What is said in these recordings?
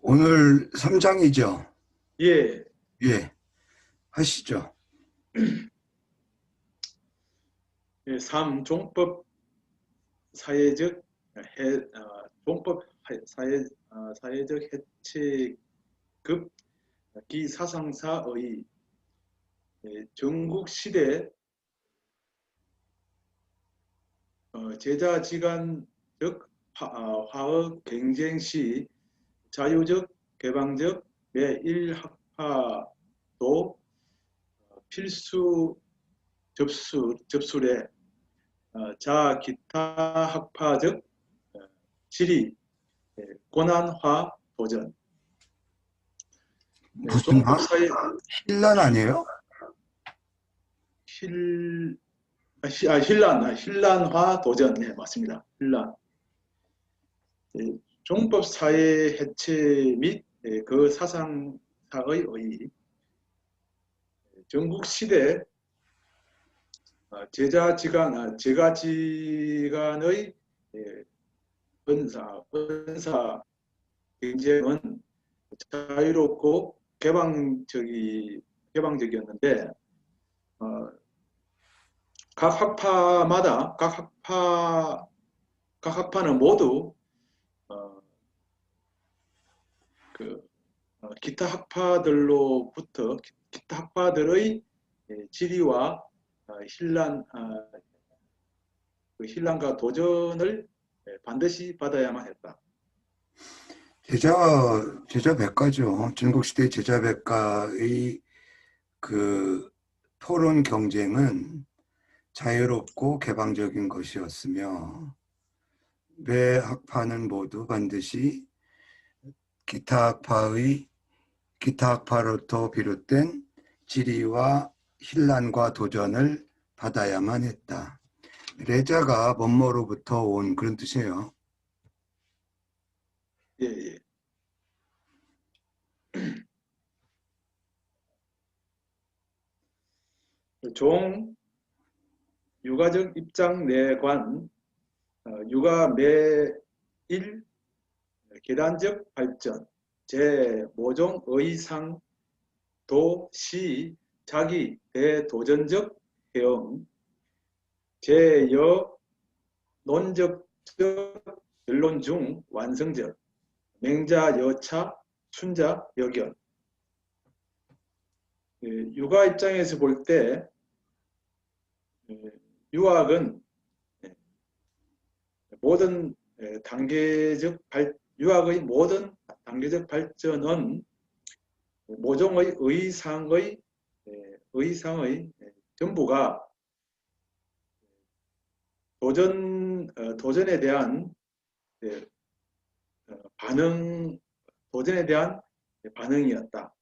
오늘 3장이죠? 예, 예, 하시죠. 예, 3. 종법 사회적 종법 사회적 해체급 기사상사의 전국시대 제자지간적 화학 경쟁 시 자유적 개방적 매일학파도 필수 접수례 자 기타 학파적 질의 고난화 도전. 무슨 화? 종법사의 신란 아니에요? 신란화 도전. 네, 맞습니다. 신란. 종법사회 해체 및 그 사상사의 의 전국시대 제가지간의 은사 경쟁은 자유롭고 개방적이었는데 각 학파는 모두 기타 학파들의 질의와 신란과 도전을 반드시 받아야만 했다. 제자백가죠. 중국시대 제자백가의 그 토론 경쟁은 자유롭고 개방적인 것이었으며, 매 학파는 모두 반드시 기타 학파로부터 비롯된 질의와 신란과 도전을 받아야만 했다. 레자가 뭐뭐로부터 온 그런 뜻이에요. 예, 예. 종 육아적 입장 내관 육아 매일 계단적 발전 제5종 의상 도시 자기 대도전적 해영 제여 논적적 결론 중 완성적 맹자 여차 순자 여견. 육아 입장에서 볼 때 유학은 유학의 모든 단계적 발전은 모종의 의상의 전부가 도전에 대한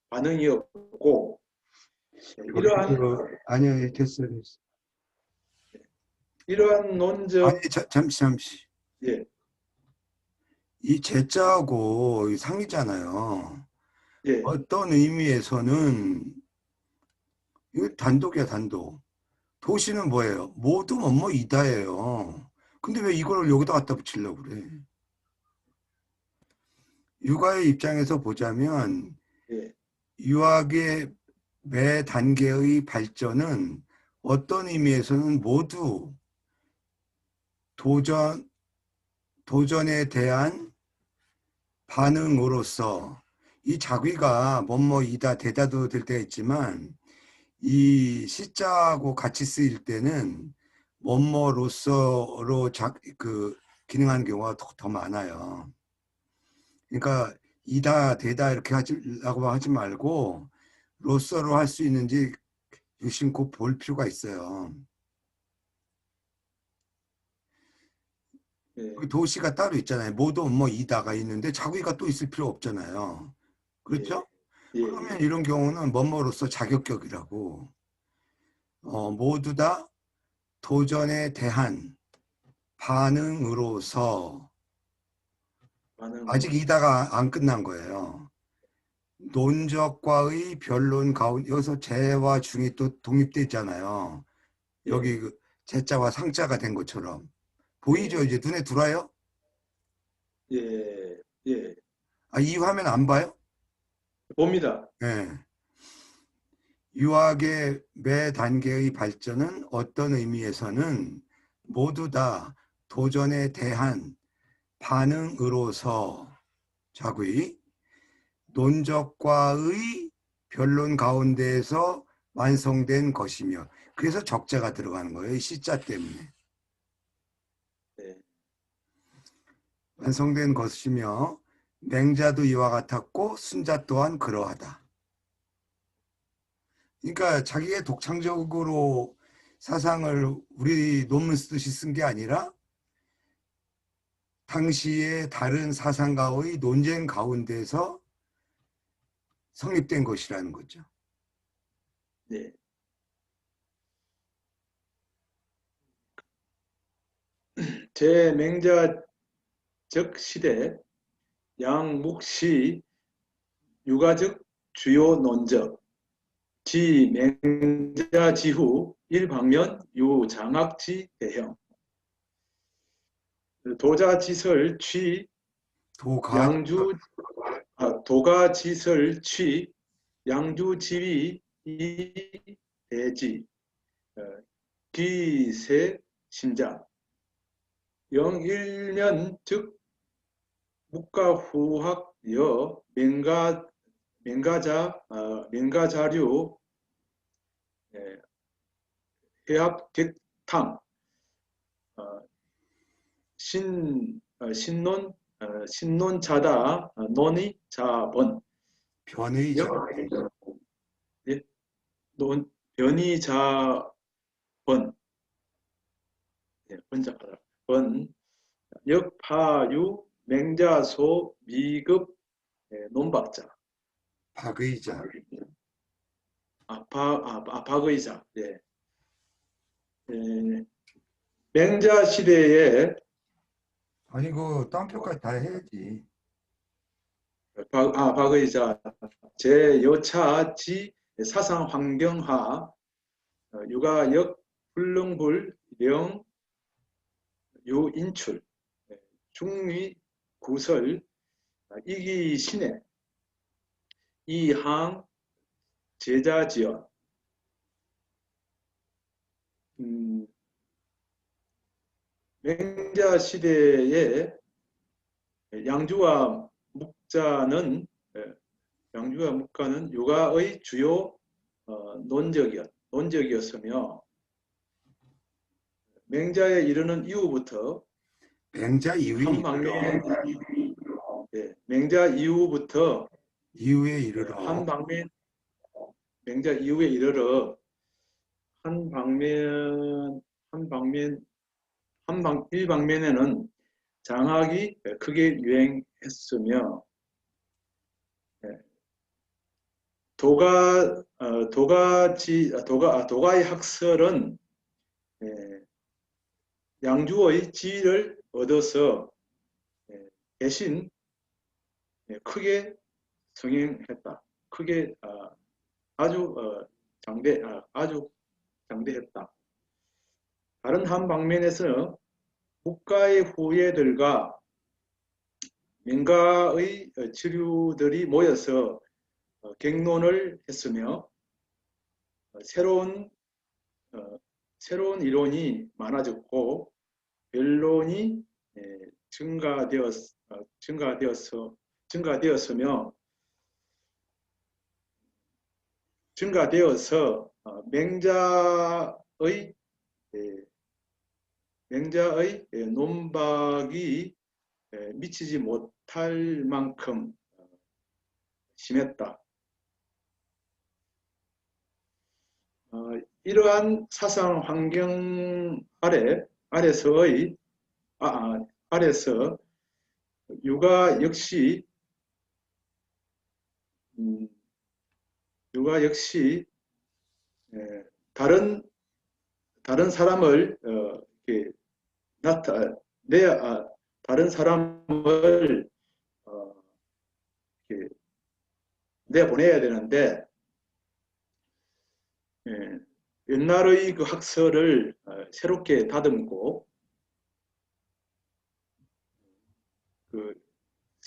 반응이었고 아니요, 됐어요. 이러한 논적. 아니, 잠시. 예, 이 제자하고 상이잖아요. 예, 어떤 의미에서는 이거 단독이야, 단독. 도시는 뭐예요? 모두 뭐뭐 이다예요. 근데 왜 이걸 여기다 갖다 붙이려고 그래? 육아의 입장에서 보자면 예, 유학의 매 단계의 발전은 어떤 의미에서는 모두 도전에 대한 반응으로서, 이 자귀가 뭐뭐이다 대다도 될 때가 있지만 이 시자하고 같이 쓰일 때는 뭐뭐로서로 기능하는 경우가 더 많아요. 그러니까 이다 대다 이렇게 하려고 하지 말고 로서로 할 수 있는지 유심코 볼 필요가 있어요. 예, 도시가 따로 있잖아요. 모두 뭐 이다가 있는데 자기가 또 있을 필요 없잖아요. 예, 그렇죠? 예, 그러면 예. 이런 경우는 뭐뭐로서 자격격이라고, 모두 다 도전에 대한 반응으로서, 아직 반응으로서. 이다가 안 끝난 거예요. 논적과의 변론 가운데 여기서 재와 중이 또 독립돼 있잖아요. 예, 여기 그 재자와 상자가 된 것처럼 보이죠? 예, 이제 눈에 들어와요? 예, 예, 이 화면 안 봐요? 봅니다. 네. 유학의 매 단계의 발전은 어떤 의미에서는 모두 다 도전에 대한 반응으로서 자구의 논적과의 변론 가운데에서 완성된 것이며, 그래서 적자가 들어가는 거예요. 이 시자 때문에. 네. 완성된 것이며 맹자도 이와 같았고 순자 또한 그러하다. 그러니까 자기의 독창적으로 사상을 우리 논문 쓰듯이 쓴 게 아니라 당시의 다른 사상가의 논쟁 가운데서 성립된 것이라는 거죠. 네. 제맹자적 시대 양묵시 유가적 주요 논적 지맹자지후 일방면 유장학지 대형 도자지설 취 도가 양주 도가지설 취 양주지위 이대지 기세 신자 영일면 즉 묵가후학여 맹가자료 해합객탕 신논자다 논의 자본 변의 자 예, 변의 자본 번잡하다 번 역파유 맹자소 미급 논박자 박의자. 박의자 예. 맹자 시대에 아니 그 다운표까지 다 해야지. 박의자 제 여차지 사상환경하 유가역 불능불 령 유인출 중위 구설 이기신해 이항 제자지연 맹자 시대에 양주와 묵가는 유가의 주요 논적이었으며 맹자에 이르는 이후부터 맹자 이후에 한 방면 맹자 이후부터 이후에 이르러 한 방면 맹자 이후에 이르러 일방면에는 장학이 크게 유행했으며 도가의 학설은 양주의 지위를 얻어서 대신 크게 성행했다. 크게 아주 장대했다. 다른 한 방면에서는 국가의 후예들과 민가의 지류들이 모여서 객론을 했으며 새로운 이론이 많아졌고 변론이 증가되어서 맹자의 논박이 미치지 못할 만큼 심했다. 이러한 사상 환경 아래서 유가 역시 다른 사람을 다른 사람을 내보내야 되는데 옛날의 그 학설을 새롭게 다듬고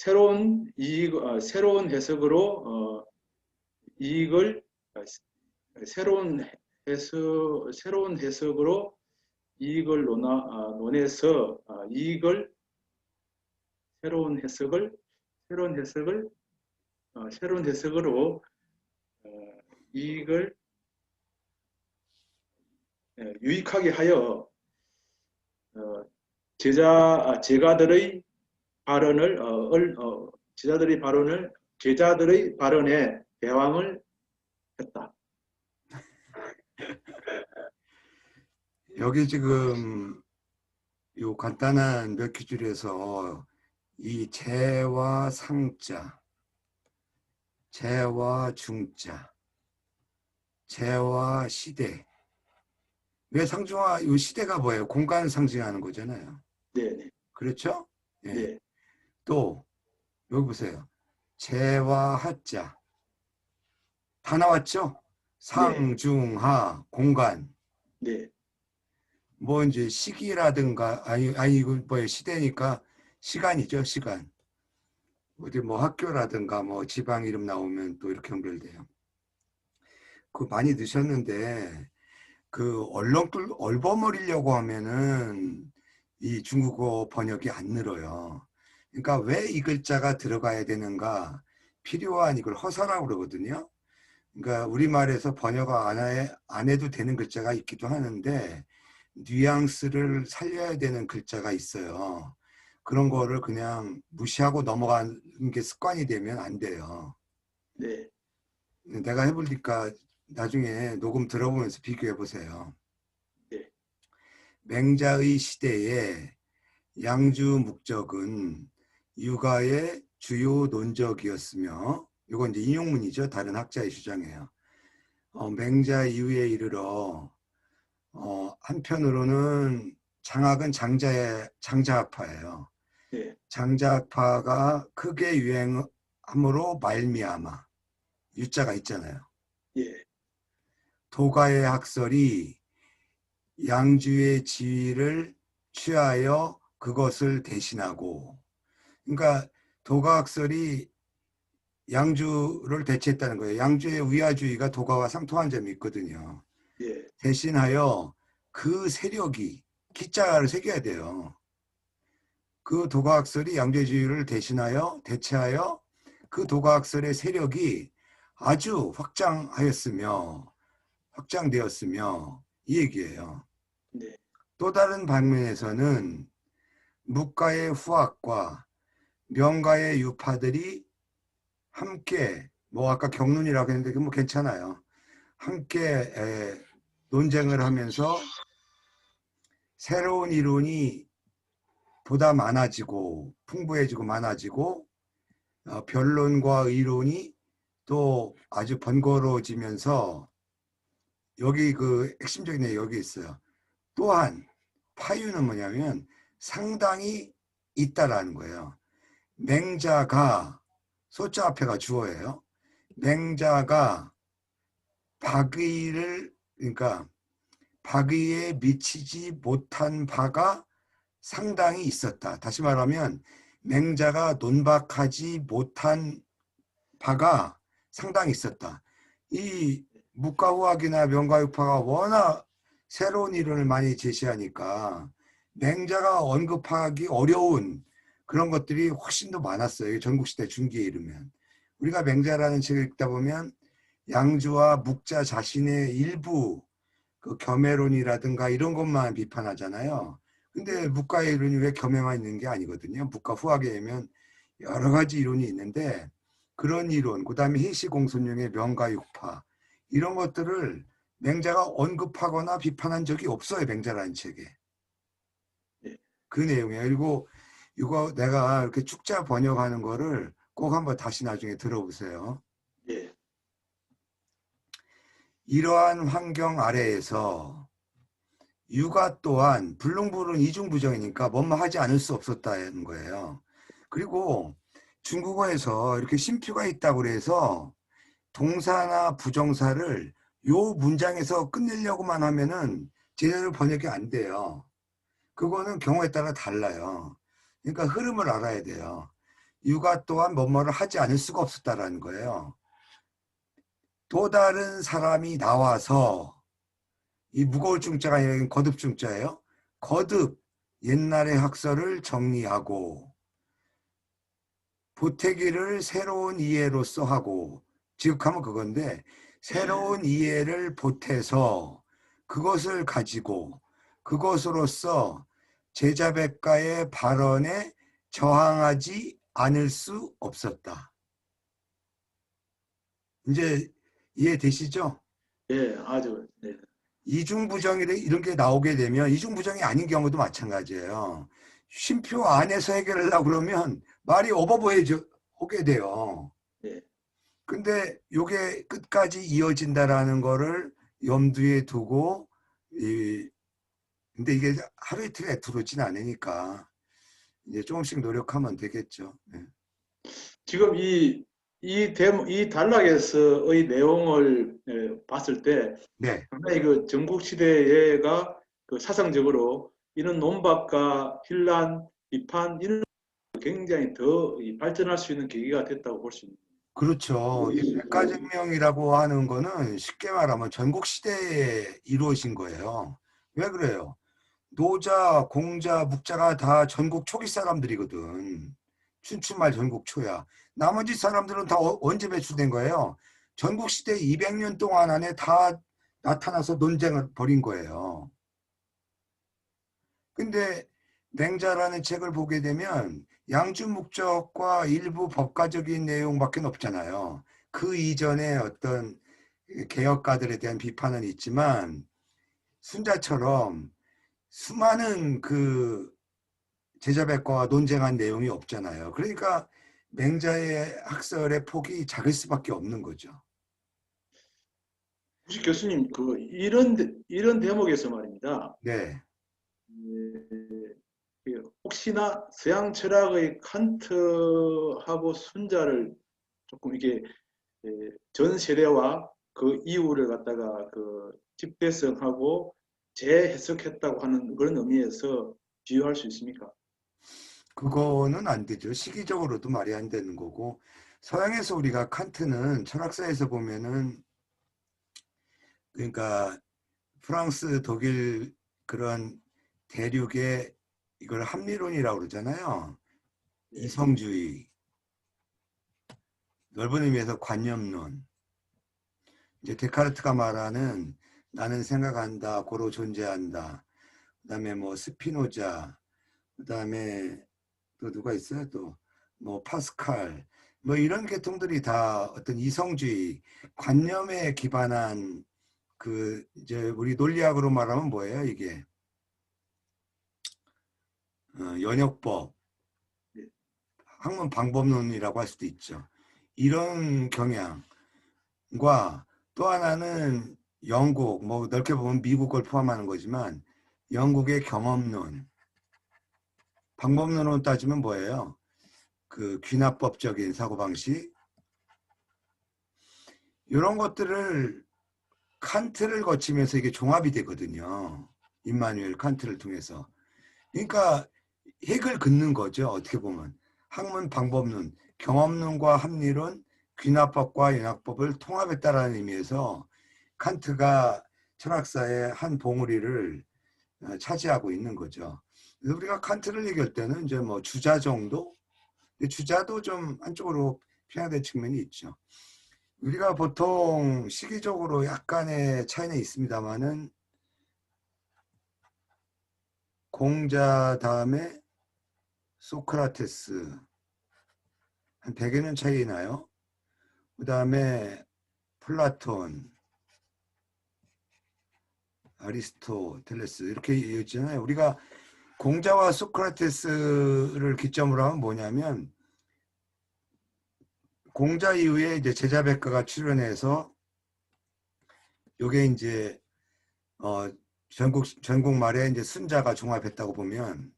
새로운 해석으로 이익을 새로운 해석으로 이익을 논해서 이익을 새로운 해석으로 이익을 유익하게 하여 제자들의 제자들의 발언에 대항을 했다. 여기 지금 요 간단한 몇 기줄에서 이 재와 상자, 재와 중자, 재와 시대. 왜 상중하, 이 시대가 뭐예요? 공간을 상징하는 거잖아요. 네, 그렇죠? 예. 네, 또 여기 보세요. 재와 하자. 다 나왔죠? 상중하, 공간. 네, 뭐 이제 시기라든가, 이거 뭐예요? 시대니까 시간이죠, 시간. 어디 뭐 학교라든가 뭐 지방 이름 나오면 또 이렇게 연결돼요. 그거 많이 넣으셨는데, 그 얼버무리려고 하면은 이 중국어 번역이 안 늘어요. 그러니까 왜 이 글자가 들어가야 되는가? 필요한 이걸 허사라고 그러거든요. 그러니까 우리말에서 번역 안 해도 되는 글자가 있기도 하는데 뉘앙스를 살려야 되는 글자가 있어요. 그런 거를 그냥 무시하고 넘어가는 게 습관이 되면 안 돼요. 네, 내가 해보니까 나중에 녹음 들어보면서 비교해 보세요. 네, 맹자의 시대에 양주 묵적은 육아의 주요 논적이었으며, 이건 이제 인용문이죠. 다른 학자의 주장이에요. 맹자 이후에 이르러 한편으로는 장학은 장자파예요. 네, 장자파가 크게 유행함으로 말미암아 유자가 있잖아요. 예, 도가의 학설이 양주의 지위를 취하여 그것을 대신하고, 그러니까 도가학설이 양주를 대체했다는 거예요. 양주의 위화주의가 도가와 상통한 점이 있거든요. 예, 대신하여 그 세력이 기자를 새겨야 돼요. 그 도가학설이 양주주의를 대체하여 그 도가학설의 세력이 아주 확장되었으며 이 얘기예요. 네, 또 다른 방면에서는 묵가의 후학과 명가의 유파들이 함께 뭐 아까 경륜이라고 했는데 뭐 괜찮아요. 함께 논쟁을 하면서 새로운 이론이 보다 많아지고 풍부해지고 많아지고 변론과 의론이 또 아주 번거로워지면서 여기 그 핵심적인 내용이 여기 있어요. 또한 파유는 뭐냐면 상당히 있다라는 거예요. 맹자가 소자 앞에가 주어예요. 맹자가 그러니까 박의에 미치지 못한 바가 상당히 있었다. 다시 말하면 맹자가 논박하지 못한 바가 상당히 있었다. 이 묵가후학이나 명가육파가 워낙 새로운 이론을 많이 제시하니까 맹자가 언급하기 어려운 그런 것들이 훨씬 더 많았어요. 전국시대 중기에 이르면. 우리가 맹자라는 책을 읽다 보면 양주와 묵자 자신의 일부 그 겸해론이라든가 이런 것만 비판하잖아요. 근데 묵가의 이론이 왜 겸해만 있는 게 아니거든요. 묵가 후학에 의하면 여러 가지 이론이 있는데 그런 이론, 그 다음에 해시공손령의 명가육파 이런 것들을 맹자가 언급하거나 비판한 적이 없어요. 맹자라는 책에. 예, 그 내용이에요. 그리고 이거 내가 이렇게 축자 번역하는 거를 꼭 한번 다시 나중에 들어보세요. 예, 이러한 환경 아래에서 육아 또한 불능불은 이중부정이니까 뭐뭐 하지 않을 수 없었다는 거예요. 그리고 중국어에서 이렇게 쉼표가 있다고 그래서 동사나 부정사를 요 문장에서 끝내려고만 하면은 제대로 번역이 안 돼요. 그거는 경우에 따라 달라요. 그러니까 흐름을 알아야 돼요. 유가 또한 뭐뭐를 하지 않을 수가 없었다라는 거예요. 또 다른 사람이 나와서 이 무거울 중자가 아니라 거듭 중자예요. 거듭 옛날의 학설을 정리하고 보태기를 새로운 이해로서 하고 지극하면 그건데 새로운 이해를 보태서 그것을 가지고 그것으로서 제자백가의 발언에 저항하지 않을 수 없었다. 이제 이해되시죠? 예, 아주, 네. 이중부정이 이런 게 나오게 되면 이중부정이 아닌 경우도 마찬가지예요. 쉼표 안에서 해결하려고 그러면 말이 오버보해져 오게 돼요. 예. 근데 이게 끝까지 이어진다라는 거를 염두에 두고 근데 이게 하루 이틀에 들어오진 않으니까 이제 조금씩 노력하면 되겠죠. 네. 지금 이 단락에서의 내용을 봤을 때 네. 상당히 그 전국 시대가 그 사상적으로 이런 논박과 혼란, 비판 이런 굉장히 더 발전할 수 있는 계기가 됐다고 볼 수 있는 그렇죠. 이 거예요. 백가증명이라고 하는 거는 쉽게 말하면 전국 시대에 이루어진 거예요. 왜 그래요? 노자, 공자, 묵자가 다 전국 초기 사람들이거든. 춘추말 전국 초야. 나머지 사람들은 다 언제 배출된 거예요? 전국 시대 200년 동안 안에 다 나타나서 논쟁을 벌인 거예요. 근데 맹자라는 책을 보게 되면 양주 목적과 일부 법가적인 내용밖에 없잖아요. 그 이전에 어떤 개혁가들에 대한 비판은 있지만 순자처럼 수많은 그 제자백과와 논쟁한 내용이 없잖아요. 그러니까 맹자의 학설의 폭이 작을 수밖에 없는 거죠. 혹시 교수님 그 이런 대목에서 말입니다. 네. 혹시나 서양 철학의 칸트하고 순자를 조금 이게 전 세대와 그 이후를 갖다가 그 집대성하고 재해석했다고 하는 그런 의미에서 비유할 수 있습니까? 그거는 안 되죠. 시기적으로도 말이 안 되는 거고 서양에서 우리가 칸트는 철학사에서 보면은 그러니까 프랑스, 독일 그런 대륙의 이걸 합리론이라고 그러잖아요. 예, 이성주의, 넓은 의미에서 관념론. 이제 데카르트가 말하는 나는 생각한다, 고로 존재한다. 그다음에 뭐 스피노자, 그다음에 또 누가 있어요? 또 뭐 파스칼, 뭐 이런 계통들이 다 어떤 이성주의, 관념에 기반한 그 이제 우리 논리학으로 말하면 뭐예요? 이게 연역법, 예, 학문 방법론이라고 할 수도 있죠. 이런 경향과 또 하나는 영국, 뭐 넓게 보면 미국을 포함하는 거지만 영국의 경험론, 방법론으로 따지면 뭐예요? 그 귀납법적인 사고방식 이런 것들을 칸트를 거치면서 이게 종합이 되거든요. 임마누엘 칸트를 통해서. 그러니까 핵을 긋는 거죠. 어떻게 보면. 학문 방법론, 경험론과 합리론, 귀납법과 연합법을 통합했다라는 의미에서 칸트가 철학사의 한 봉우리를 차지하고 있는 거죠. 그래서 우리가 칸트를 얘기할 때는 이제 뭐 주자 정도? 주자도 좀 한쪽으로 편향된 측면이 있죠. 우리가 보통 시기적으로 약간의 차이는 있습니다만은 공자 다음에 소크라테스 한 100여 년 차이 나요. 그 다음에 플라톤, 아리스토텔레스 이렇게 있잖아요. 우리가 공자와 소크라테스를 기점으로 하면 뭐냐면 공자 이후에 이제 제자백가가 출연해서 요게 이제 전국 말에 이제 순자가 종합했다고 보면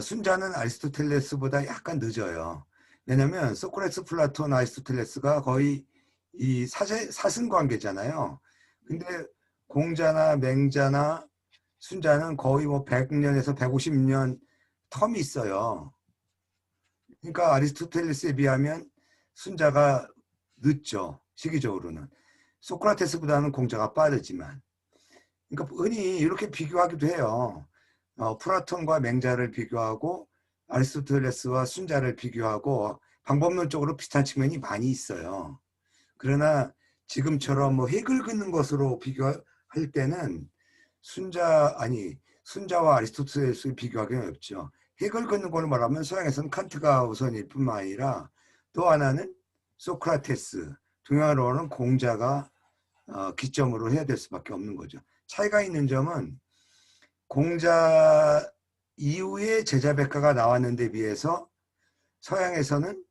순자는 아리스토텔레스보다 약간 늦어요. 왜냐하면 소크라테스, 플라톤, 아리스토텔레스가 거의 이 사승 관계잖아요. 근데 공자나 맹자나 순자는 거의 뭐 100년에서 150년 텀이 있어요. 그러니까 아리스토텔레스에 비하면 순자가 늦죠. 시기적으로는. 소크라테스보다는 공자가 빠르지만. 그러니까 흔히 이렇게 비교하기도 해요. 플라톤과 맹자를 비교하고 아리스토텔레스와 순자를 비교하고 방법론적으로 비슷한 측면이 많이 있어요. 그러나 지금처럼 뭐 핵을 긋는 것으로 비교할 때는 순자와 아리스토텔레스를 비교하기는 어렵죠. 핵을 긋는 걸로 말하면 서양에서는 칸트가 우선일 뿐만 아니라 또 하나는 소크라테스, 동양어로는 공자가 기점으로 해야 될 수밖에 없는 거죠. 차이가 있는 점은 공자 이후에 제자백과가 나왔는데 비해서 서양에서는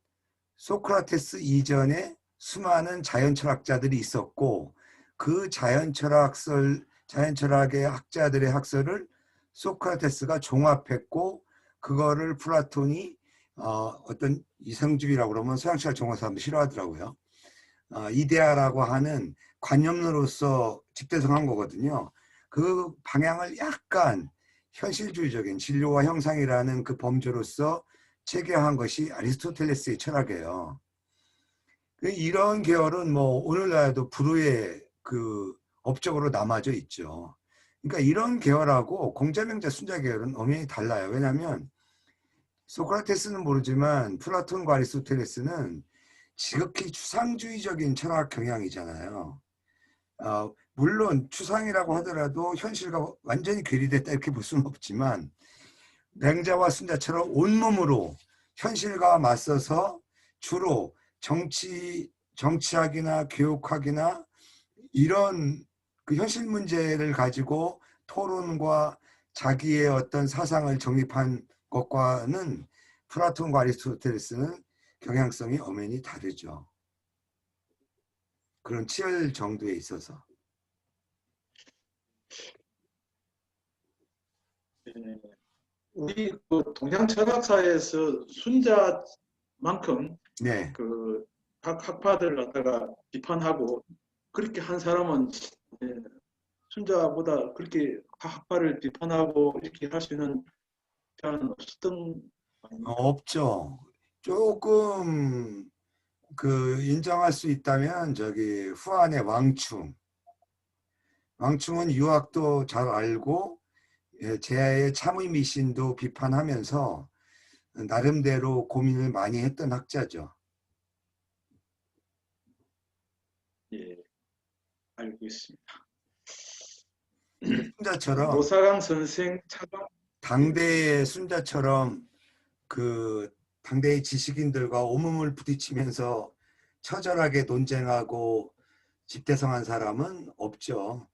소크라테스 이전에 수많은 자연철학자들이 있었고 그 자연철학의 학자들의 학설을 소크라테스가 종합했고 그거를 플라톤이 어떤 이성주의라고 그러면 서양철학 전공 사람도 싫어하더라고요. 이데아라고 하는 관념론으로서 집대성한 거거든요. 그 방향을 약간 현실주의적인 진료와 형상이라는 그 범주로서 체계화한 것이 아리스토텔레스의 철학이에요. 이런 계열은 뭐 오늘날에도 불후의 그 업적으로 남아져 있죠. 그러니까 이런 계열하고 공자명자 순자 계열은 엄연히 달라요. 왜냐하면 소크라테스는 모르지만 플라톤과 아리스토텔레스는 지극히 추상주의적인 철학 경향이잖아요. 물론 추상이라고 하더라도 현실과 완전히 괴리됐다 이렇게 볼 수는 없지만 맹자와 순자처럼 온몸으로 현실과 맞서서 주로 정치학이나 교육학이나 이런 그 현실 문제를 가지고 토론과 자기의 어떤 사상을 정립한 것과는 플라톤과 아리스토텔레스는 경향성이 엄연히 다르죠. 그런 치열 정도에 있어서. 예, 우리 그 동양 철학사에서 순자만큼 네. 그 각 학파들을 갖다가 비판하고 그렇게 한 사람은 예, 순자보다 그렇게 각 학파를 비판하고 이렇게 할 수 있는 자는 없었던 거 아닙니까? 없죠. 조금 그 인정할 수 있다면 저기 후한의 왕충. 왕충은 유학도 잘 알고 제아의 참의 미신도 비판하면서 나름대로 고민을 많이 했던 학자죠. 예, 알고 있습니다. 순자처럼 노사강 선생 차강 예, 당대의 순자처럼 그 당대의 지식인들과 온몸을 부딪히면서 처절하게 논쟁하고 집대성한 사람은 없죠.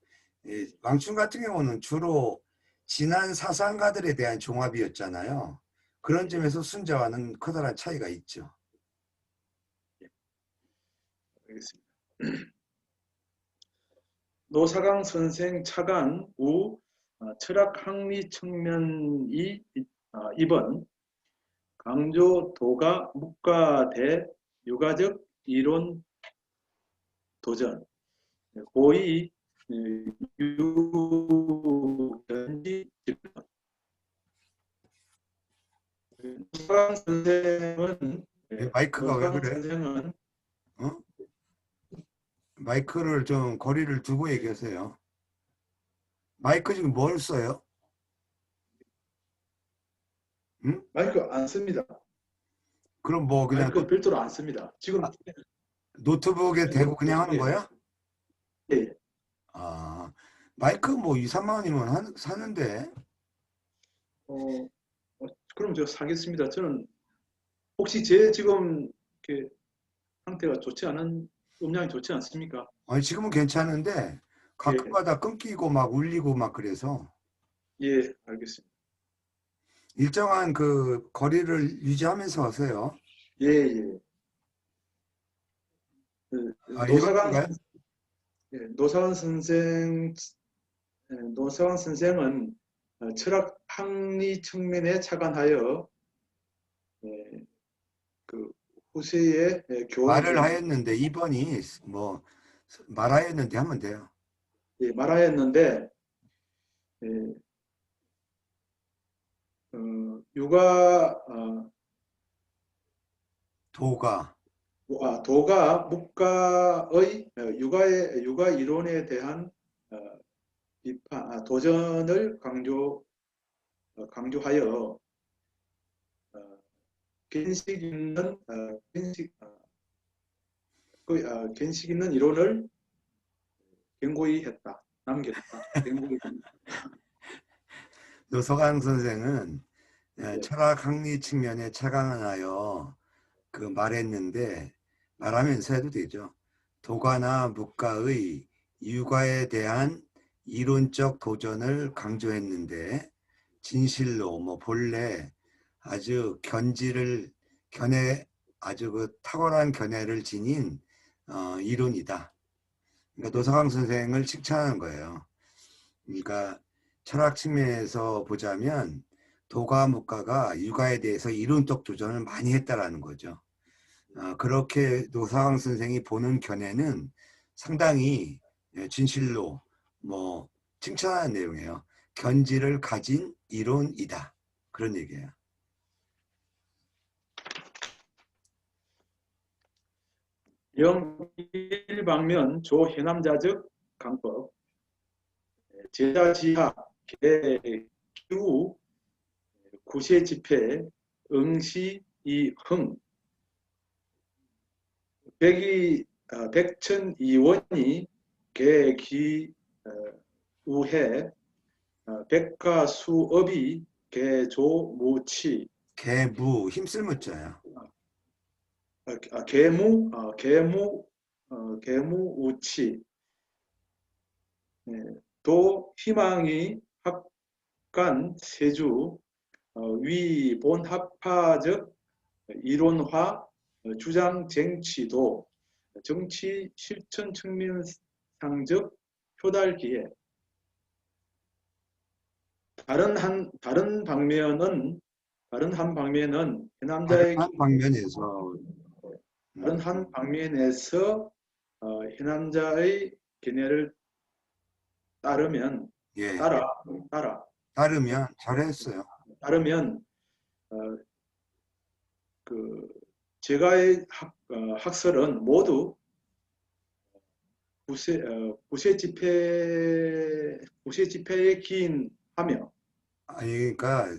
왕충 같은 경우는 주로 지난 사상가들에 대한 종합이었잖아요. 그런 점에서 순자와는 커다란 차이가 있죠. 알겠습니다. 노사강 선생 차관 우 철학 학리 측면이 2번 강조 도가 묵과대 유가적 이론 도전 고의 유견지 질문 노사강 선생은 마이크가 왜 노사강 그래? 선생은 어? 마이크를 좀 거리를 두고 얘기하세요. 마이크 지금 뭘 써요? 응? 마이크 안 씁니다. 그럼 뭐 그냥 마이크 별도로 안 씁니다. 지금 노트북에 대고 그냥 하는 거야? 예, 아, 마이크 뭐 2, 3만 원이면 사는데. 어, 그럼 저 사겠습니다. 저는 혹시 제 지금 이렇게 상태가 좋지 않은 음량이 좋지 않습니까? 아니, 지금은 괜찮은데 예, 가끔가다 끊기고 막 울리고 막 그래서 예, 알겠습니다. 일정한 그 거리를 유지하면서 하세요. 예, 예. 그, 읽어도 노사강 돼요? 예, 노사강 선생은 철학 학리 측면에 착안하여 예, 그 후세의 교훈 말을 중 하였는데 2번이 뭐 말하였는데 하면 돼요. 예, 말하였는데 예, 육아 도가. 도가 묵가의 육아 이론에 대한 비판, 도전을 강조하여 견식 있는 견식 있는 이론을 견고히 했다. 남겼다. 견고히. 노석왕 선생은 예, 철학 학리 측면에 착안하여 그 말했는데 말하면서 해도 되죠. 도가나 묵가의 육아에 대한 이론적 도전을 강조했는데 진실로 뭐 본래 아주 견해 아주 그 탁월한 견해를 지닌 이론이다. 그러니까 노석왕 선생을 칭찬하는 거예요. 그러니까 철학 측면에서 보자면 도가 묵가가 육아에 대해서 이론적 도전을 많이 했다라는 거죠. 그렇게 노사강 선생이 보는 견해는 상당히 진실로 뭐 칭찬하는 내용이에요. 견지를 가진 이론이다. 그런 얘기예요. 영일방면 조해남자적 강법 제자지하 개기후 구세집회 응시이흥 백천이원이 개기우해 백가수업이 개조무치 개무 힘쓸 무자야. 개무우치 도 희망이 학간 세주 위본학파적 이론화 주장 쟁취도 정치 실천 측면상적 표달기에 다른 한 방면은 해남자의 다른 방면에서 다른 한 방면에서 해남자의 견해를 따르면 예 따르면 잘했어요. 따르면 그 제가의 학설은 모두 구세 집회에 기인하며 그러니까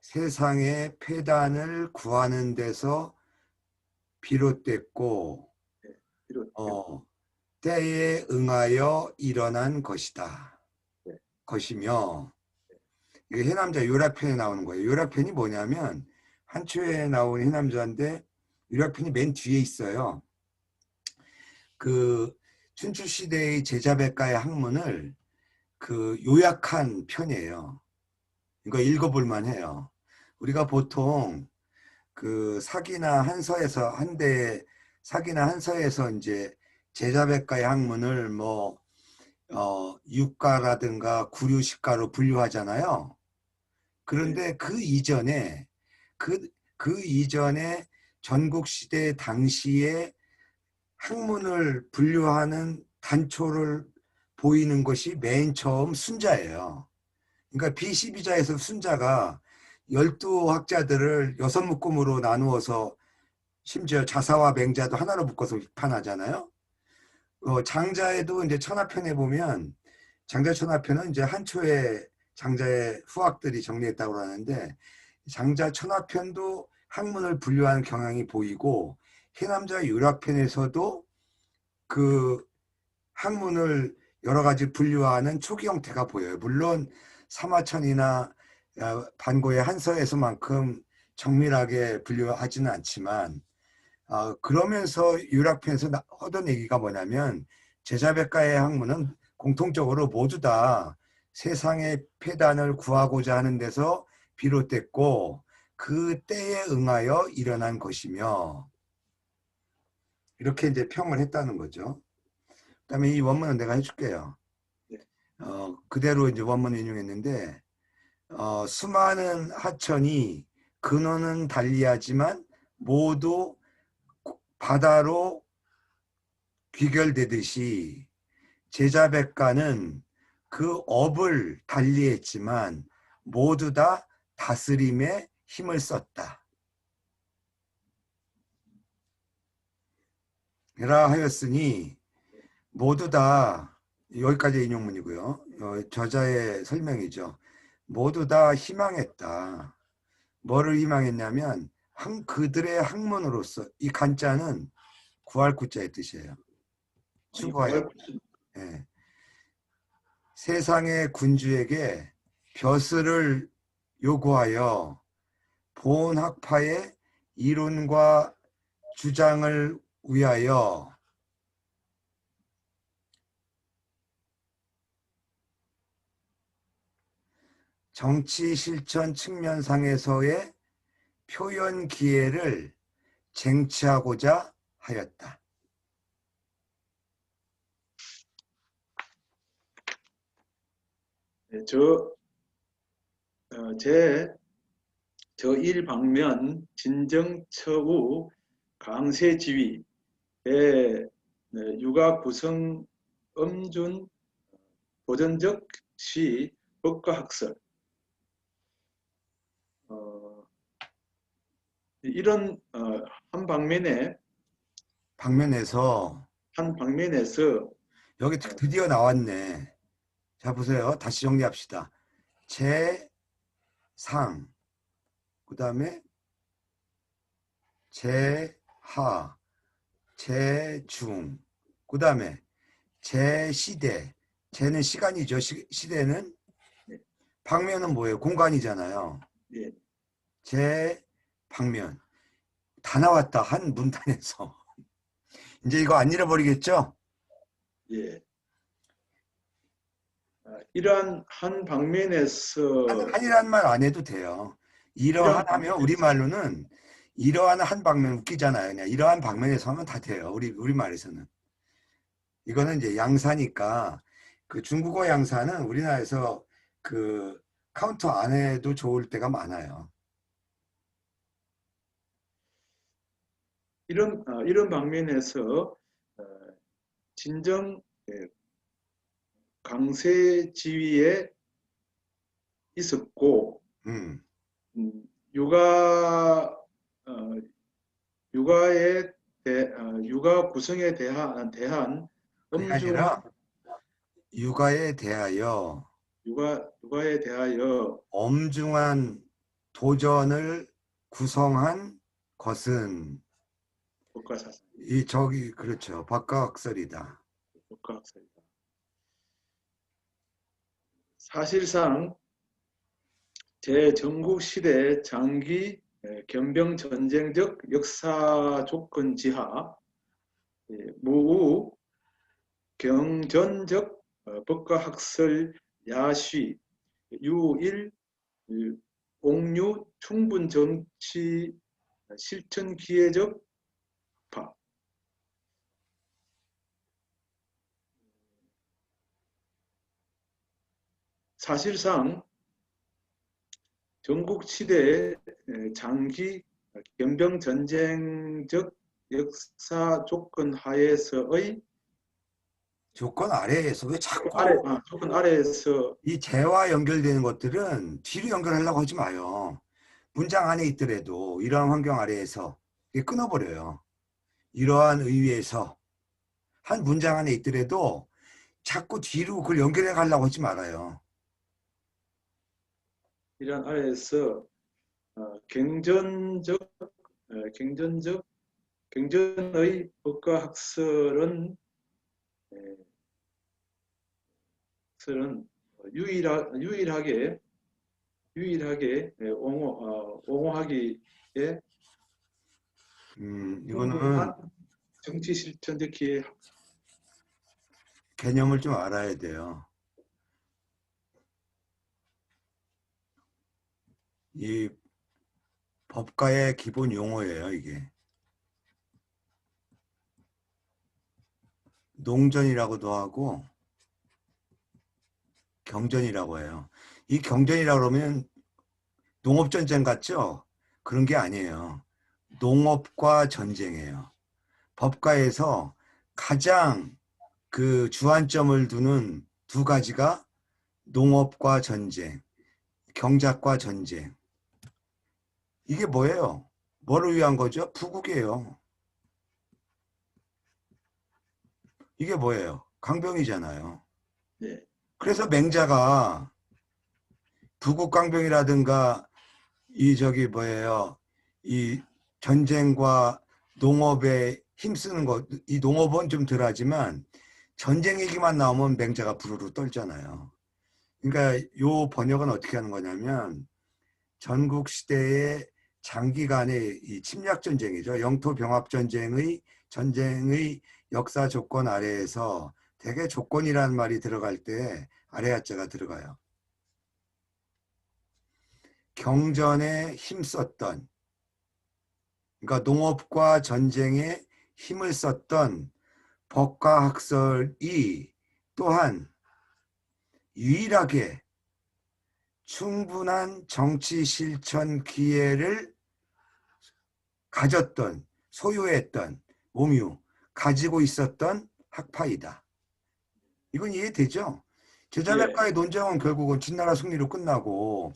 세상의 폐단을 구하는 데서 비롯됐고 때에 응하여 일어난 것이다. 것이며 이게 해남자 요락편에 나오는 거예요. 요락편이 뭐냐면 한초에 나온 해남자인데 요락편이 맨 뒤에 있어요. 그 춘추시대의 제자백가의 학문을 그 요약한 편이에요. 이거 읽어볼 만해요. 우리가 보통 그 사기나 한서에서 이제 제자백가의 학문을 뭐 육가라든가 구류식가로 분류하잖아요. 그런데 그 이전에 전국시대 당시에 학문을 분류하는 단초를 보이는 것이 맨 처음 순자예요. 그러니까 B12자에서 순자가 12학자들을 6묶음으로 나누어서 심지어 자사와 맹자도 하나로 묶어서 비판하잖아요. 장자에도 이제 천하편에 보면 장자 천하편은 이제 한초에 장자의 후학들이 정리했다고 하는데 장자 천하편도 학문을 분류하는 경향이 보이고 해남자 유락편에서도 그 학문을 여러 가지 분류하는 초기 형태가 보여요. 물론 사마천이나 반고의 한서에서만큼 정밀하게 분류하지는 않지만 그러면서 유락편에서 하던 얘기가 뭐냐면 제자백가의 학문은 공통적으로 모두 다 세상의 폐단을 구하고자 하는 데서 비롯됐고 그 때에 응하여 일어난 것이며 이렇게 이제 평을 했다는 거죠. 그다음에 이 원문은 내가 해줄게요. 그대로 이제 원문을 인용했는데 수많은 하천이 근원은 달리하지만 모두 바다로 귀결되듯이 제자백가는 그 업을 달리했지만 모두 다 다스림에 힘을 썼다. 해라 하였으니 모두 다 여기까지 인용문이고요. 저자의 설명이죠. 모두 다 희망했다. 뭐를 희망했냐면 그들의 학문으로서 이 간자는 구할 구자의 뜻이에요. 추구하였다. 예. 세상의 군주에게 벼슬을 요구하여 본 학파의 이론과 주장을 위하여 정치 실천 측면상에서의 표현 기회를 쟁취하고자 하였다. 네, 저 일방면 진정처우 강세지위의 육아 구성 엄준 보전적 시 법과학설 이런 한 방면에서 방면에서 여기 드디어 나왔네. 자 보세요. 다시 정리합시다. 제상, 그 다음에 제하, 제중, 그 다음에 제시대. 제는 시간이죠. 시대는 예, 방면은 뭐예요? 공간이잖아요. 예, 제방면 다 나왔다. 한 문단에서. 이제 이거 안 잃어버리겠죠? 예. 이러한 한 방면에서 한이라는 말 안 해도 돼요. 이러한 이러한 하면 방면에서 우리말로는 이러한 한 방면 웃기잖아요. 그냥 이러한 방면에서 하면 다 돼요. 우리말에서는. 이거는 이제 양사니까 그 중국어 양사는 우리나라에서 그 카운터 안 해도 좋을 때가 많아요. 이런 방면에서 진정 강세 지위에 있었고 음. 육아 육아에 육아 구성에 대한 그게 엄중한 아니라 육아에 대하여 육아에 대하여 엄중한 도전을 구성한 것은 법과사상 이 저기 그렇죠. 박과학설이다. 법과학설이다. 사실상 제전국 시대 장기 견병 전쟁적 역사 조건 지하 무우 경전적 법과학설 야시 유일 옥류 충분 정치 실천 기회적 파 사실상 전국 시대의 장기 견병 전쟁적 역사 조건 하에서의 조건 아래에서 왜 자꾸 조건 아래에서 이 재와 연결되는 것들은 뒤로 연결하려고 하지 마요. 문장 안에 있더라도 이러한 환경 아래에서 이게 끊어버려요. 이러한 의미에서 한 문장 안에 있더라도 자꾸 뒤로 그걸 연결해 가려고 하지 말아요. 이런 아래에서 경전적 경전의 법과학설은 유일하게 옹호하기에 이거는 충분한 정치 실천적 기회. 개념을 좀 알아야 돼요. 이 법가의 기본 용어예요, 이게. 농전이라고도 하고 경전이라고 해요. 이 경전이라고 그러면 농업전쟁 같죠? 그런 게 아니에요. 농업과 전쟁이에요. 법가에서 가장 그 주안점을 두는 두 가지가 농업과 전쟁, 경작과 전쟁. 이게 뭐예요? 뭐를 위한 거죠? 부국이에요. 이게 뭐예요? 강병이잖아요. 예, 그래서 맹자가 부국강병이라든가 이 저기 뭐예요? 이 전쟁과 농업에 힘쓰는 것, 이 농업은 좀 덜하지만 전쟁 얘기만 나오면 맹자가 부르르 떨잖아요. 그러니까 요 번역은 어떻게 하는 거냐면 전국 시대의 장기간의 이 침략 전쟁이죠. 영토 병합 전쟁의 역사 조건 아래에서 대개 조건이라는 말이 들어갈 때 아래 하자가 들어가요. 경전에 힘썼던, 그러니까 농업과 전쟁에 힘을 썼던 법가학설이 또한 유일하게 충분한 정치 실천 기회를 가졌던, 소유했던, 옹유, 가지고 있었던 학파이다. 이건 이해되죠? 예, 제자백과의 논쟁은 결국은 진나라 승리로 끝나고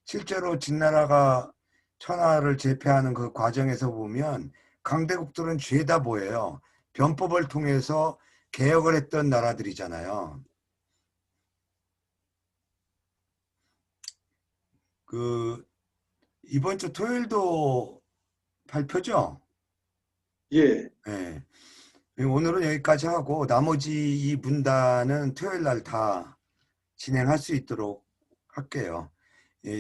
실제로 진나라가 천하를 제패하는 그 과정에서 보면 강대국들은 죄다 뭐예요? 변법을 통해서 개혁을 했던 나라들이잖아요. 그 이번 주 토요일도 발표죠? 예, 네. 오늘은 여기까지 하고 나머지 이 문단은 토요일 날 다 진행할 수 있도록 할게요.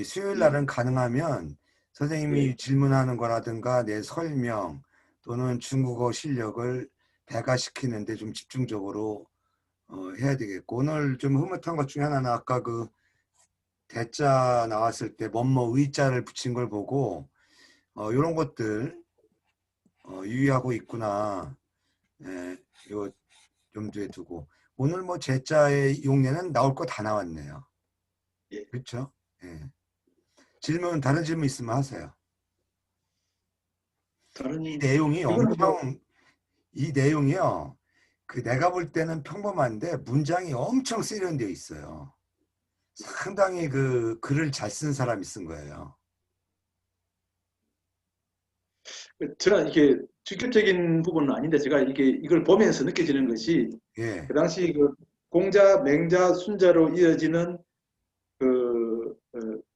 수요일 예, 날은 가능하면 예. 선생님이 질문하는 거라든가 내 설명 또는 중국어 실력을 배가시키는데 좀 집중적으로 해야 되겠고 오늘 좀 흐뭇한 것 중에 하나는 아까 그 대자 나왔을 때 뭐뭐 의자를 붙인 걸 보고 이런 것들 유의하고 있구나. 예, 이거 염두에 두고 오늘 뭐 제자의 용례는 나올 거 다 나왔네요. 예. 그렇죠? 예. 질문 다른 질문 있으면 하세요. 이 다른 내용이 이거는 뭐 엄청 이 내용이요. 그 내가 볼 때는 평범한데 문장이 엄청 세련되어 있어요. 상당히 그 글을 잘 쓴 사람이 쓴 거예요. 저는 이게 직접적인 부분은 아닌데 제가 이게 이걸 보면서 느껴지는 것이 예, 그 당시 그 공자, 맹자, 순자로 이어지는 그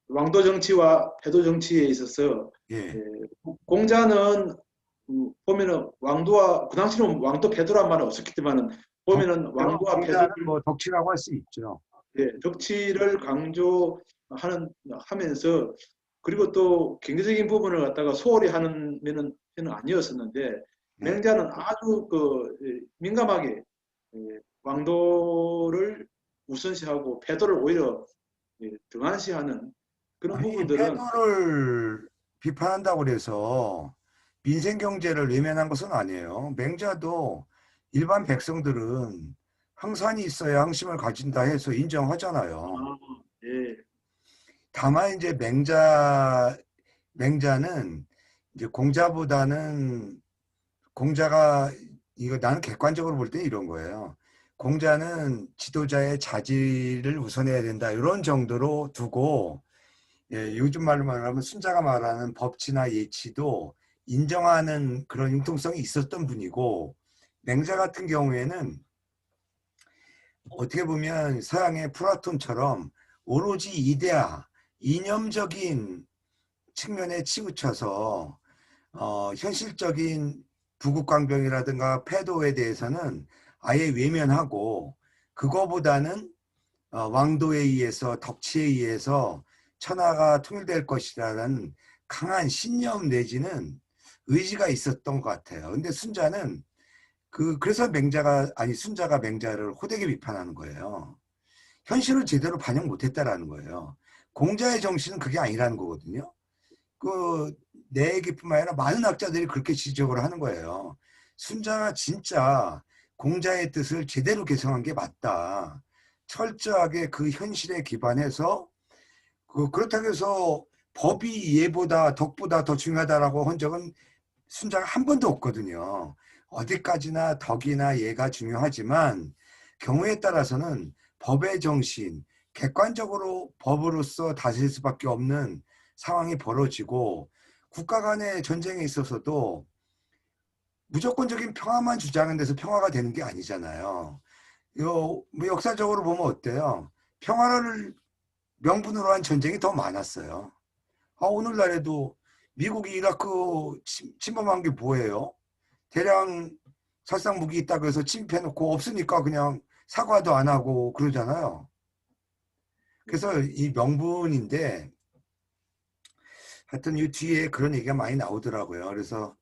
왕도 정치와 패도 정치에 있어서 예, 예. 공자는 보면은 왕도와 그 당시는 왕도 패도란 말은 없었기 때문에 보면은 왕도와 패도를 공자는 뭐 덕치라고 할 수 있죠. 예, 덕치를 강조하는 하면서 그리고 또 경제적인 부분을 갖다가 소홀히 하는 면은 아니었었는데 예. 맹자는 아주 그 민감하게 왕도를 우선시하고 패도를 오히려 등한시하는 그런 아니, 부분들은 패도를 비판한다고 그래서 민생 경제를 외면한 것은 아니에요. 맹자도 일반 백성들은 항산이 있어야 항심을 가진다 해서 인정하잖아요. 아, 예, 다만 이제 맹자는 이제 공자보다는 공자가 이거 나는 객관적으로 볼 때 이런 거예요. 공자는 지도자의 자질을 우선해야 된다. 이런 정도로 두고 요즘 말로 말하면 순자가 말하는 법치나 예치도 인정하는 그런 융통성이 있었던 분이고 맹자 같은 경우에는 어떻게 보면 서양의 플라톤처럼 오로지 이데아, 이념적인 측면에 치우쳐서 현실적인 부국강병이라든가 패도에 대해서는 아예 외면하고 그거보다는 왕도에 의해서 덕치에 의해서 천하가 통일될 것이라는 강한 신념 내지는 의지가 있었던 것 같아요. 근데 순자는 그래서 순자가 맹자를 호되게 비판하는 거예요. 현실을 제대로 반영 못했다라는 거예요. 공자의 정신은 그게 아니라는 거거든요. 내 얘기뿐만 아니라 많은 학자들이 그렇게 지적을 하는 거예요. 순자가 진짜 공자의 뜻을 제대로 개성한 게 맞다. 철저하게 그 현실에 기반해서 그렇다고 해서 법이 예보다 덕보다 더 중요하다라고 한 적은 순자가 한 번도 없거든요. 어디까지나 덕이나 예가 중요하지만 경우에 따라서는 법의 정신, 객관적으로 법으로서 다스릴 수밖에 없는 상황이 벌어지고 국가 간의 전쟁에 있어서도 무조건적인 평화만 주장하는 데서 평화가 되는 게 아니잖아요. 뭐 역사적으로 보면 어때요? 평화를 명분으로 한 전쟁이 더 많았어요. 오늘날에도 미국이 이라크 침범한 게 뭐예요? 대량 살상 무기 있다고 해서 침입해놓고 없으니까 그냥 사과도 안 하고 그러잖아요. 그래서 이 명분인데 하여튼 이 뒤에 그런 얘기가 많이 나오더라고요. 그래서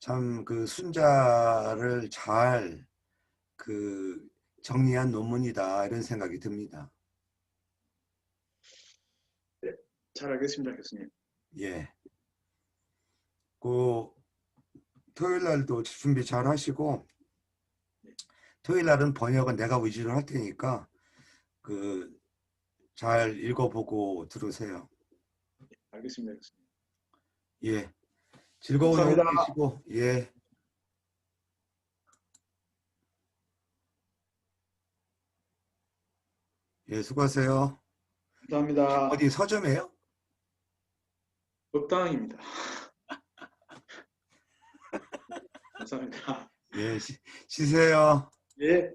참 그 순자를 잘 그 정리한 논문이다 이런 생각이 듭니다. 네, 잘 알겠습니다, 교수님. 예. 그 토요일 날도 준비 잘 하시고 토요일 날은 번역은 내가 위주로 할 테니까 그 잘 읽어보고 들으세요. 알겠습니다, 교수님. 예. 즐거운 오후 감사합니다. 되시고 예. 예, 수고하세요. 감사합니다. 어디 서점이에요? 법당입니다. 감사합니다. 예, 쉬세요. 예.